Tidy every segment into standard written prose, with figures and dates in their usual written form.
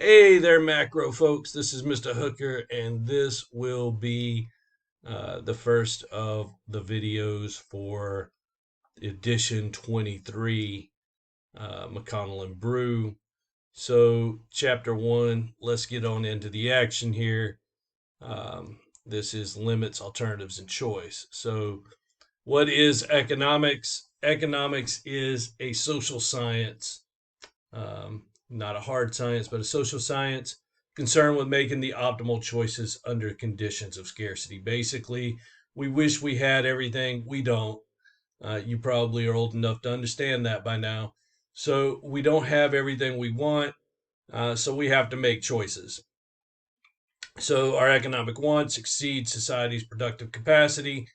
Hey there, macro folks. This is Mr. Hooker, and this will be the first of the videos for edition 23, McConnell and Brew. So, chapter one, let's get on into the action here. This is limits, alternatives, and choice. So, what is economics? Economics is a social science, not a hard science, but a social science concerned with making the optimal choices under conditions of scarcity. Basically, we wish we had everything. We don't. You probably are old enough to understand that by now. So we don't have everything we want. So we have to make choices. So our economic wants exceed society's productive capacity.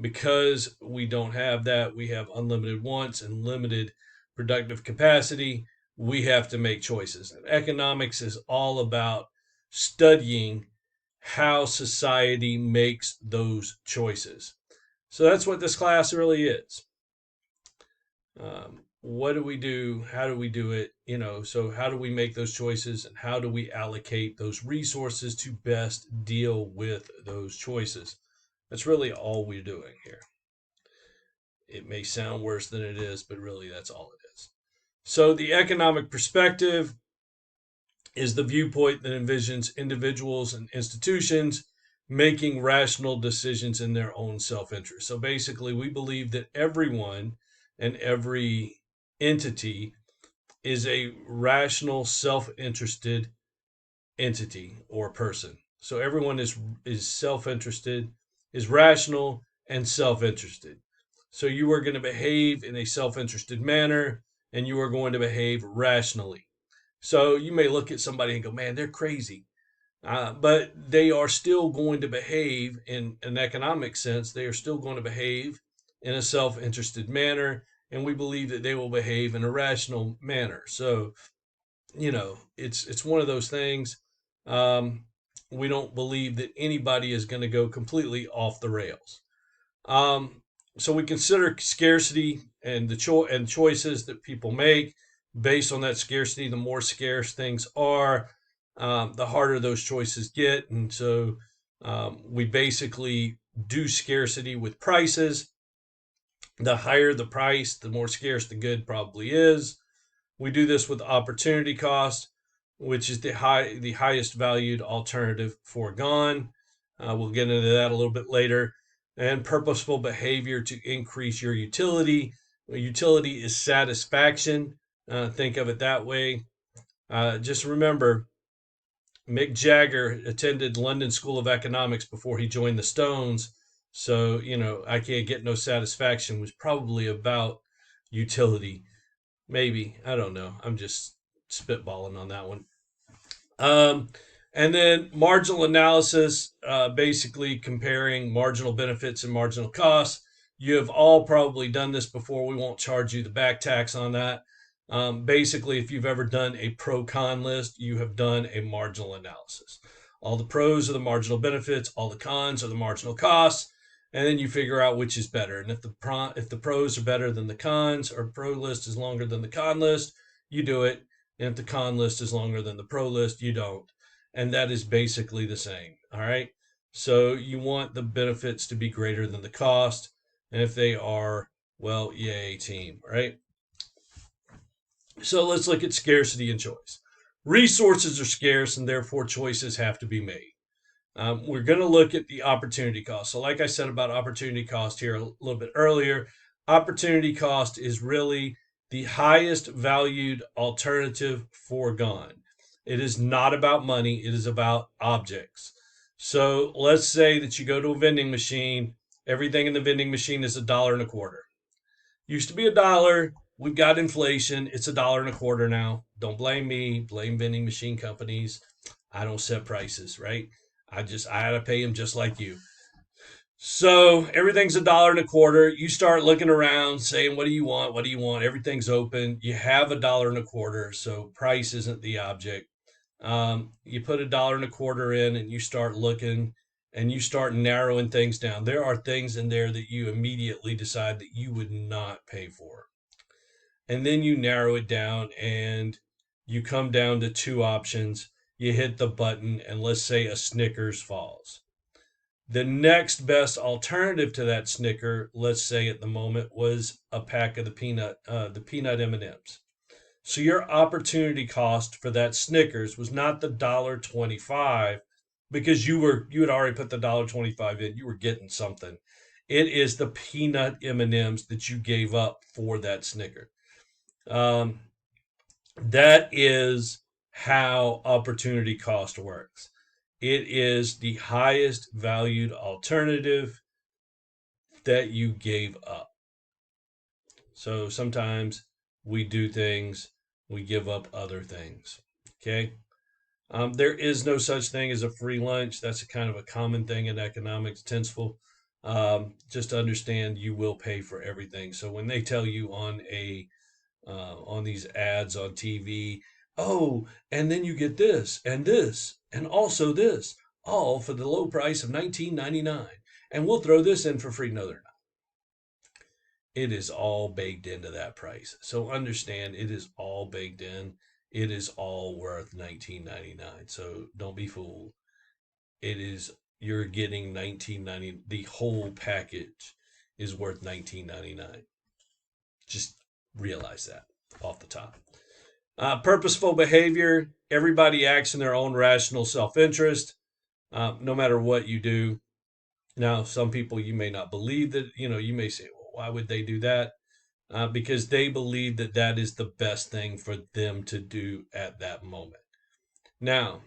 Because we don't have that, we have unlimited wants and limited productive capacity. We have to make choices. And economics is all about studying how society makes those choices. So that's what this class really is. What do we do? How do we do it? So how do we make those choices and how do we allocate those resources to best deal with those choices? That's really all we're doing here. It may sound worse than it is, but really that's all it is. So the economic perspective is the viewpoint that envisions individuals and institutions making rational decisions in their own self-interest. So basically, we believe that everyone and every entity is a rational, self-interested entity or person. So everyone is self-interested, is rational and self-interested. So you are going to behave in a self-interested manner and you are going to behave rationally. So you may look at somebody and go, man, they're crazy. But they are still going to behave in an economic sense. They are still going to behave in a self-interested manner. And we believe that they will behave in a rational manner. So, it's one of those things. We don't believe that anybody is going to go completely off the rails. So we consider scarcity and the choices that people make based on that scarcity. The more scarce things are, the harder those choices get, and so we basically do scarcity with prices. The higher the price, the more scarce the good probably is. We do this with opportunity cost, which is the highest valued alternative foregone. We'll get into that a little bit later. And purposeful behavior to increase your utility. Utility is satisfaction. Think of it that way. Just remember, Mick Jagger attended London School of Economics before he joined the Stones. So, I can't get no satisfaction was probably about utility. Maybe. I don't know. I'm just spitballing on that one. Um, and then marginal analysis, basically comparing marginal benefits and marginal costs. You have all probably done this before. We won't charge you the back tax on that. Basically, if you've ever done a pro con list, you have done a marginal analysis. All the pros are the marginal benefits, all the cons are the marginal costs, and then you figure out which is better. And if the pros are better than the cons, or pro list is longer than the con list, you do it. And if the con list is longer than the pro list, you don't. And that is basically the same. All right. So you want the benefits to be greater than the cost. And if they are, well, yay, team, right? So let's look at scarcity and choice. Resources are scarce and therefore choices have to be made. We're going to look at the opportunity cost. So, like I said about opportunity cost here a little bit earlier, opportunity cost is really the highest valued alternative foregone. It is not about money, it is about objects. So, let's say that you go to a vending machine, everything in the vending machine is $1.25. Used to be $1. We've got inflation. It's $1.25 now. Don't blame me. Blame vending machine companies. I don't set prices, right? I had to pay them just like you. So everything's $1.25. You start looking around, saying, "What do you want? What do you want?" Everything's open. You have $1.25, so price isn't the object. You put $1.25 in, and you start looking, and you start narrowing things down. There are things in there that you immediately decide that you would not pay for, and then you narrow it down, and you come down to two options. you hit the button, and let's say a Snickers falls. The next best alternative to that Snicker, let's say at the moment, was a pack of the peanut M&Ms. So your opportunity cost for that Snickers was not the $1.25 because you had already put the $1.25 in. You were getting something. It is the peanut M&Ms that you gave up for that Snicker. That is how opportunity cost works. It is the highest valued alternative that you gave up. So sometimes we do things, we give up other things. Okay. There is no such thing as a free lunch. That's a kind of a common thing in economics, Tinsel. Just to understand, you will pay for everything. So when they tell you on these ads on TV, oh, and then you get this, and also this, all for the low price of $19.99, and we'll throw this in for free. No, they're not. It is all baked into that price. So understand, it is all baked in. It is all worth $19.99. So don't be fooled. You're getting $19.99. The whole package is worth $19.99. Just realize that off the top. Purposeful behavior. Everybody acts in their own rational self-interest, no matter what you do. Now, some people, you may not believe that, you may say, well, why would they do that? Because they believe that that is the best thing for them to do at that moment. Now,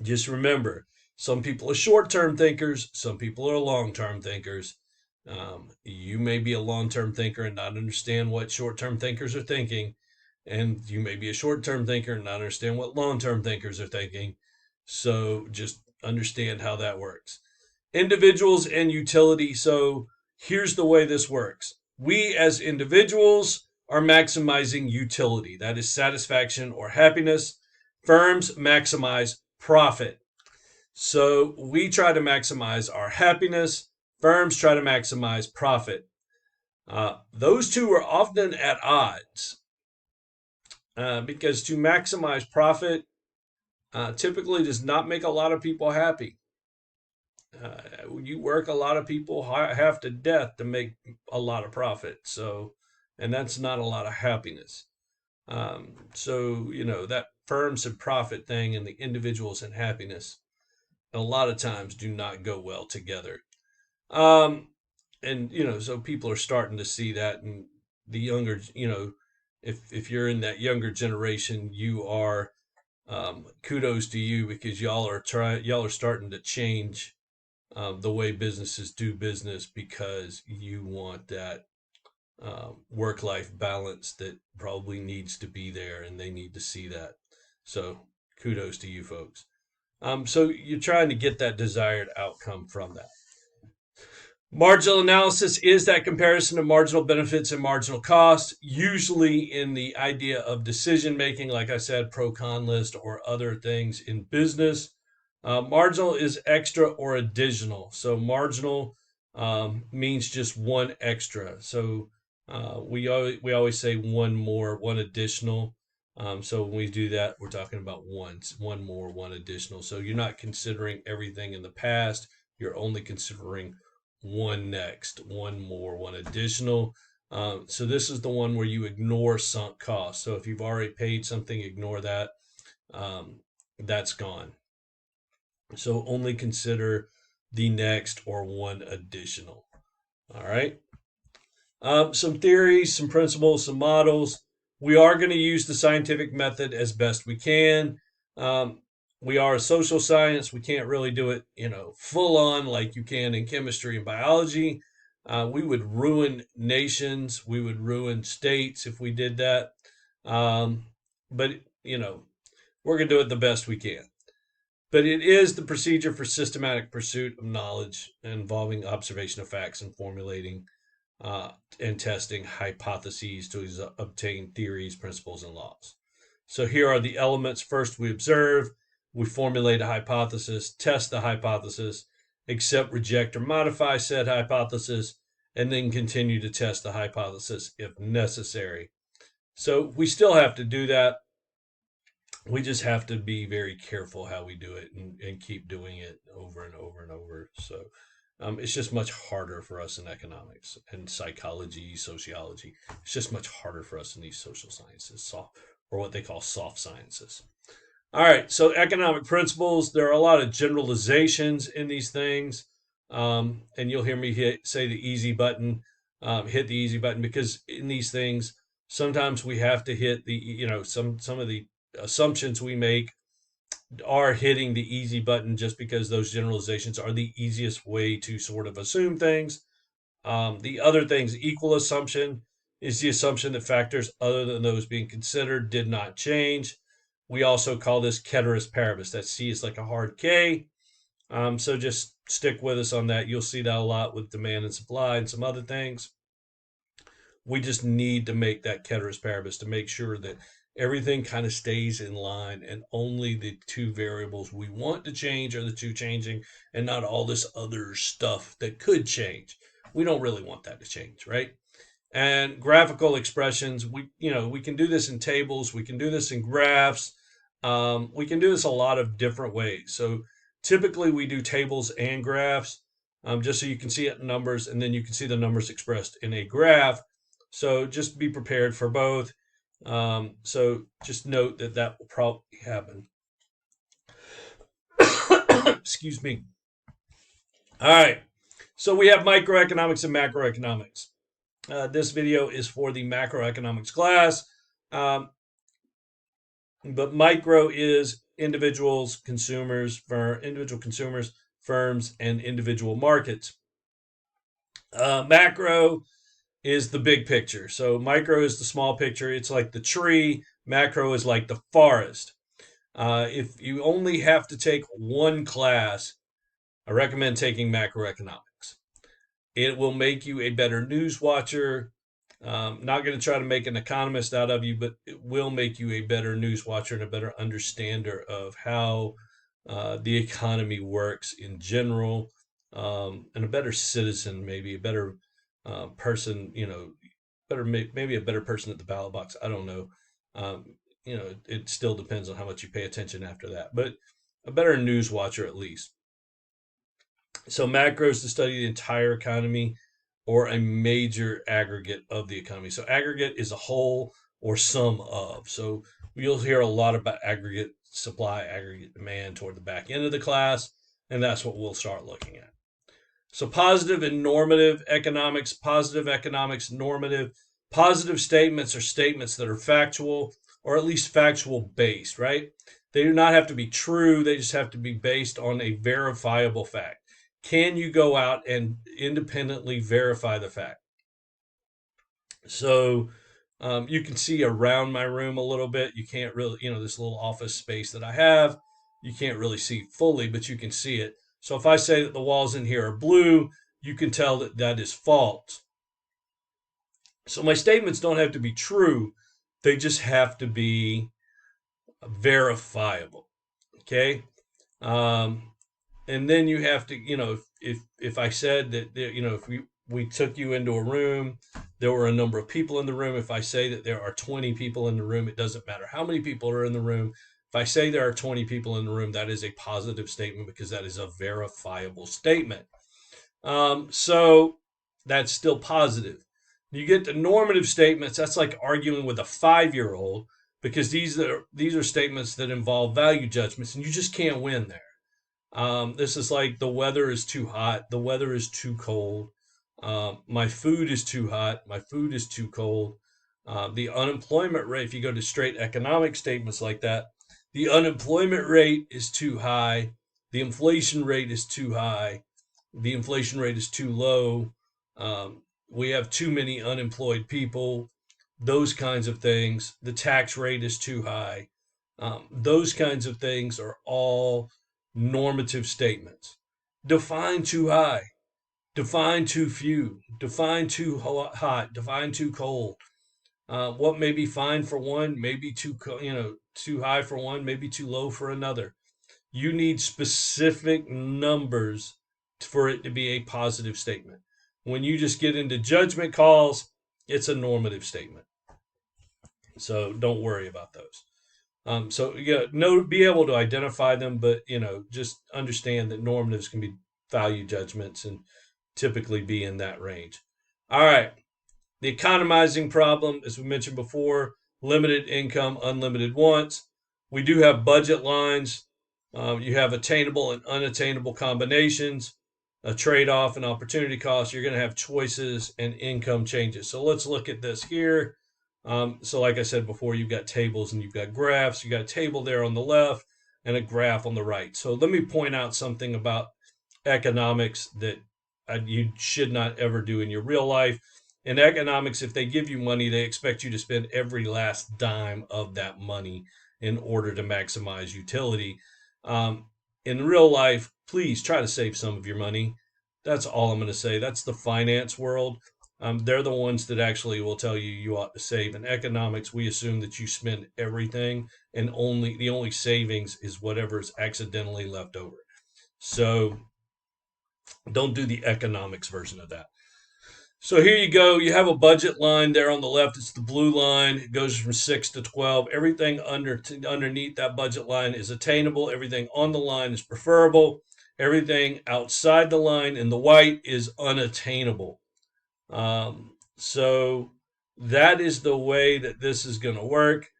just remember, some people are short-term thinkers. Some people are long-term thinkers. You may be a long-term thinker and not understand what short-term thinkers are thinking. And you may be a short-term thinker and not understand what long-term thinkers are thinking. So just understand how that works. Individuals and utility. So here's the way this works. We as individuals are maximizing utility. That is satisfaction or happiness. Firms maximize profit. So we try to maximize our happiness. Firms try to maximize profit. Those two are often at odds because to maximize profit typically does not make a lot of people happy. You work a lot of people half to death to make a lot of profit. So, and that's not a lot of happiness. So, that firms and profit thing and the individuals and happiness a lot of times do not go well together. And so people are starting to see that, and the younger, if you're in that younger generation, you are kudos to you because y'all are starting to change the way businesses do business because you want that work-life balance that probably needs to be there, and they need to see that. So kudos to you folks. So you're trying to get that desired outcome from that. Marginal analysis is that comparison of marginal benefits and marginal costs, usually in the idea of decision making, like I said, pro-con list or other things in business. Marginal is extra or additional. So marginal means just one extra. So we always say one more, one additional. So when we do that, we're talking about one more, one additional. So you're not considering everything in the past. You're only considering one next, one more, one additional. So this is the one where you ignore sunk costs. So if you've already paid something, ignore that. That's gone. So only consider the next or one additional. All right. Some theories, some principles, some models. We are going to use the scientific method as best we can. We are a social science. We can't really do it, full on like you can in chemistry and biology. We would ruin nations. We would ruin states if we did that. But, we're going to do it the best we can. But it is the procedure for systematic pursuit of knowledge involving observation of facts and formulating and testing hypotheses to obtain theories, principles, and laws. So here are the elements. First, we observe, we formulate a hypothesis, test the hypothesis, accept, reject, or modify said hypothesis, and then continue to test the hypothesis if necessary. So we still have to do that. We just have to be very careful how we do it and keep doing it over and over and over. So it's just much harder for us in economics and psychology, sociology. It's just much harder for us in these social sciences, soft, or what they call soft sciences. All right, so economic principles. There are a lot of generalizations in these things, and you'll hear me say the easy button, hit the easy button, because in these things sometimes we have to hit the some of the assumptions we make are hitting the easy button just because those generalizations are the easiest way to sort of assume things. The other things, equal assumption is the assumption that factors other than those being considered did not change. We also call this ceteris paribus. That C is like a hard K. So just stick with us on that. You'll see that a lot with demand and supply and some other things. We just need to make that ceteris paribus to make sure that everything kind of stays in line and only the two variables we want to change are the two changing and not all this other stuff that could change. We don't really want that to change, right? And graphical expressions, we can do this in tables, we can do this in graphs, we can do this a lot of different ways. So typically we do tables and graphs, just so you can see it in numbers, and then you can see the numbers expressed in a graph. So just be prepared for both. So just note that that will probably happen. Excuse me. All right. So we have microeconomics and macroeconomics. This video is for the macroeconomics class. But micro is individual consumers, firms, and individual markets. Macro is the big picture. So micro is the small picture. It's like the tree. Macro is like the forest. If you only have to take one class, I recommend taking macroeconomics. It will make you a better news watcher. Not going to try to make an economist out of you, but it will make you a better news watcher and a better understander of how the economy works in general, and a better citizen, maybe a better person, maybe a better person at the ballot box. I don't know. It still depends on how much you pay attention after that, but a better news watcher at least. So macro is to study the entire economy or a major aggregate of the economy. So aggregate is a whole or sum of. So you'll hear a lot about aggregate supply, aggregate demand toward the back end of the class, and that's what we'll start looking at. So positive and normative economics, normative. Positive statements are statements that are factual or at least factual based, right? They do not have to be true. They just have to be based on a verifiable fact. Can you go out and independently verify the fact? So you can see around my room a little bit. You can't really, this little office space that I have, you can't really see fully, but you can see it. So if I say that the walls in here are blue, you can tell that that is false. So my statements don't have to be true. They just have to be verifiable. Okay. And then you have to, if I said that, if we took you into a room, there were a number of people in the room. If I say that there are 20 people in the room, it doesn't matter how many people are in the room. If I say there are 20 people in the room, that is a positive statement because that is a verifiable statement. So that's still positive. You get the normative statements. That's like arguing with a 5-year-old because these are statements that involve value judgments, and you just can't win there. This is like the weather is too hot, the weather is too cold, my food is too hot, my food is too cold. The unemployment rate, if you go to straight economic statements like that, the unemployment rate is too high, the inflation rate is too high, the inflation rate is too low, we have too many unemployed people, those kinds of things. The tax rate is too high. Those kinds of things are all normative statements. Define too high, define too few, define too hot, define too cold. What may be fine for one may be too high for one, maybe too low for another. You need specific numbers for it to be a positive statement. When you just get into judgment calls, it's a normative statement. So don't worry about those. So know be able to identify them, but just understand that normatives can be value judgments and typically be in that range. All right, the economizing problem, as we mentioned before, limited income, unlimited wants. We do have budget lines. You have attainable and unattainable combinations, a trade off and opportunity cost. You're going to have choices and income changes. So let's look at this here. So, like I said before, you've got tables and you've got graphs. You got a table there on the left and a graph on the right. So, let me point out something about economics that you should not ever do in your real life. In economics, if they give you money, they expect you to spend every last dime of that money in order to maximize utility. Um, in real life, please try to save some of your money. That's all I'm going to say. That's the finance world. They're the ones that actually will tell you you ought to save. In economics, we assume that you spend everything, and the only savings is whatever is accidentally left over. So don't do the economics version of that. So here you go. You have a budget line there on the left. It's the blue line. It goes from 6 to 12. Everything underneath that budget line is attainable. Everything on the line is preferable. Everything outside the line in the white is unattainable. So that is the way that this is going to work.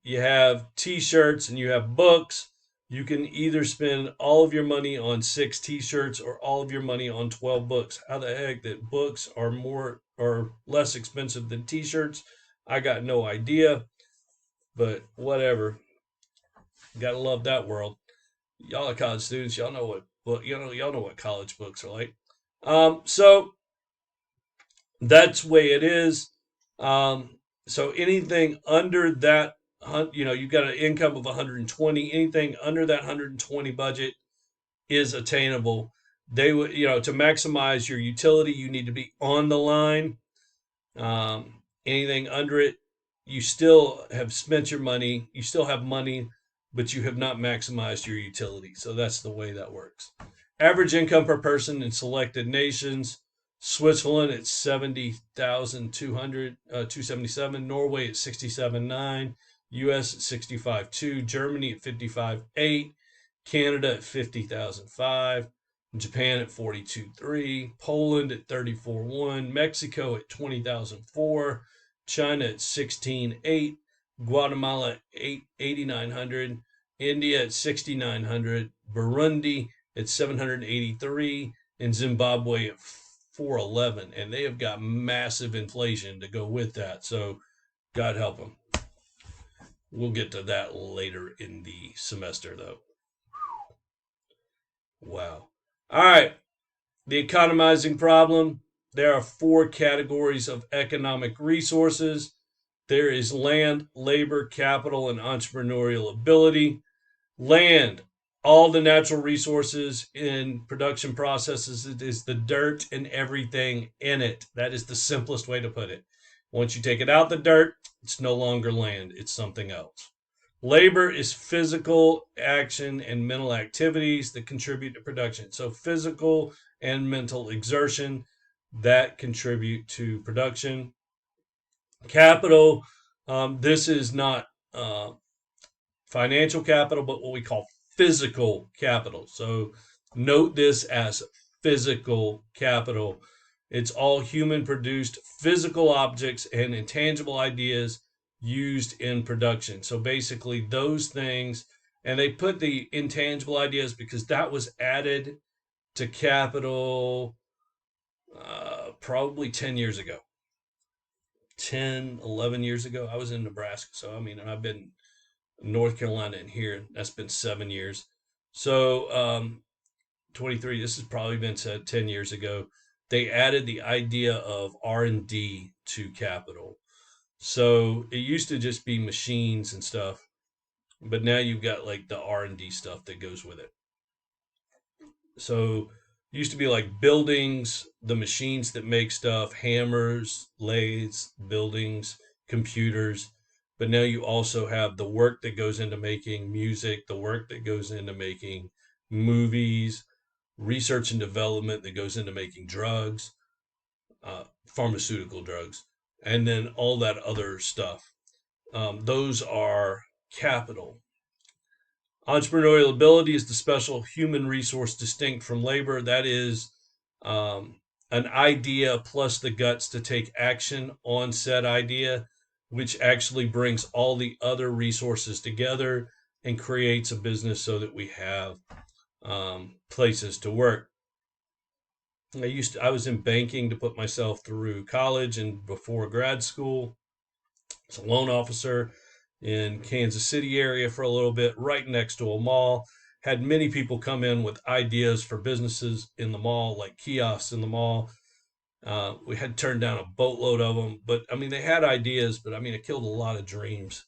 You have T-shirts and you have books. You can either spend all of your money on 6 T-shirts or all of your money on 12 books. How the heck that books are more or less expensive than T-shirts? I got no idea, but whatever. Gotta love that world. Y'all are college students. Y'all know what college books are like. So that's the way it is. So anything under that, you've got an income of 120. Anything under that 120 budget is attainable. They would, to maximize your utility, you need to be on the line. Anything under it, you still have spent your money. You still have money, but you have not maximized your utility. So that's the way that works. Average income per person in selected nations. Switzerland at 277. Norway at 67.9. US at 65.2. Germany at 55.8. Canada at 50,005. Japan at 42.3. Poland at 34.1. Mexico at 20,004. China at 16.8. Guatemala at 8,900. India at 6,900. Burundi at 783. And Zimbabwe at 411, and they have got massive inflation to go with that. So God help them. We'll get to that later in the semester, though. Wow. All right. The economizing problem. There are 4 categories of economic resources. There is land, labor, capital, and entrepreneurial ability. Land, all the natural resources in production processes. It is the dirt and everything in it. That is the simplest way to put it. Once you take it out the dirt, it's no longer land, it's something else. Labor is physical action and mental activities that contribute to production. So physical and mental exertion that contribute to production. Capital, this is not financial capital, but what we call physical capital. So note this as physical capital. It's all human produced physical objects and intangible ideas used in production. So basically, those things, and they put the intangible ideas because that was added to capital probably 10 years ago. 10, 11 years ago. I was in Nebraska. So, I've been North Carolina and here. That's been 7 years. So 23. This has probably been said 10 years ago. They added the idea of R&D to capital. So it used to just be machines and stuff, but now you've got like the R&D stuff that goes with it. So it used to be like buildings, the machines that make stuff, hammers, lathes, buildings, computers. But now you also have the work that goes into making music, the work that goes into making movies, research and development that goes into making drugs, pharmaceutical drugs, and then all that other stuff. Those are capital. Entrepreneurial ability is the special human resource distinct from labor. That is an idea plus the guts to take action on said idea, which actually brings all the other resources together and creates a business so that we have places to work. I was in banking to put myself through college and before grad school. I was a loan officer in Kansas City area for a little bit, right next to a mall. Had many people come in with ideas for businesses in the mall, like kiosks in the mall. We had turned down a boatload of them, but I mean, they had ideas, but I mean, it killed a lot of dreams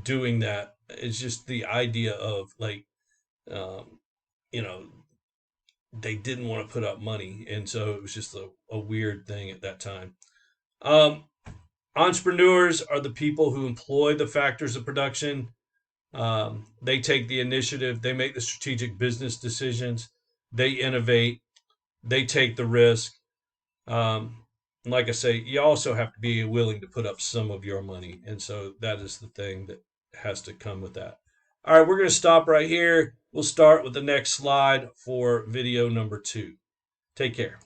doing that. It's just the idea of like, um, you know, they didn't want to put up money. And so it was just a weird thing at that time. Um, Entrepreneurs are the people who employ the factors of production. They take the initiative, they make the strategic business decisions, they innovate, they take the risk. Um, like I say, you also have to be willing to put up some of your money. And so that is the thing that has to come with that. All right, we're going to stop right here. We'll start with the next slide for video number 2. Take care.